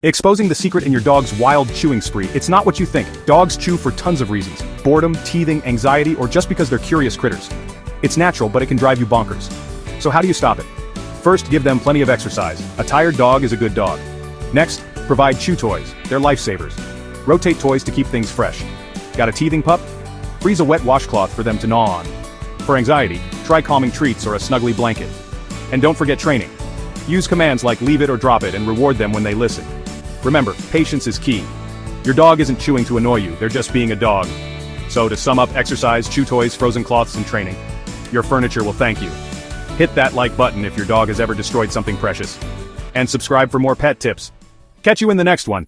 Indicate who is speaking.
Speaker 1: Exposing the secret in your dog's wild chewing spree. It's not what you think. Dogs chew for tons of reasons. Boredom, teething, anxiety, or just because they're curious critters. It's natural, but it can drive you bonkers. So how do you stop it? First, give them plenty of exercise. A tired dog is a good dog. Next, provide chew toys. They're lifesavers. Rotate toys to keep things fresh. Got a teething pup? Freeze a wet washcloth for them to gnaw on. For anxiety, try calming treats or a snuggly blanket. And don't forget training. Use commands like leave it or drop it and reward them when they listen. Remember, patience is key. Your dog isn't chewing to annoy you, they're just being a dog. So to sum up, exercise, chew toys, frozen cloths, and training. Your furniture will thank you. Hit that like button if your dog has ever destroyed something precious. And subscribe for more pet tips. Catch you in the next one.